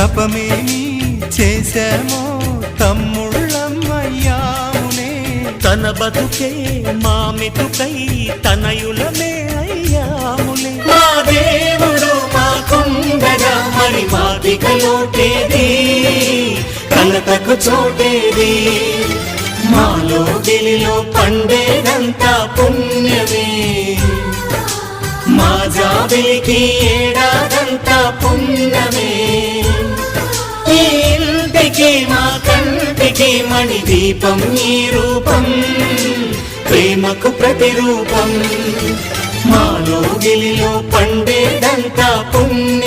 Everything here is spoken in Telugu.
తపమేమి చేశామో తమ్ముళ్ళమ్మయ్యామునే. తన బతుకే మా మెతుకై తనయులమే అయ్యాములే. మా దేవుడు మాకుండగా మరి మాదిక లోటేది, కలతకు చోటేది. మాలో గిలిలో పండేదంతా పుణ్యమే, మా జాబిలికి ఏడాదంతా పుణ్యమే. ఈ ఇంటికి మా కంటికి మణి దీపం ఈ రూపం, ప్రేమకు ప్రతిరూపం. మాలో గిలిలో పండేదంతా పుణ్యం.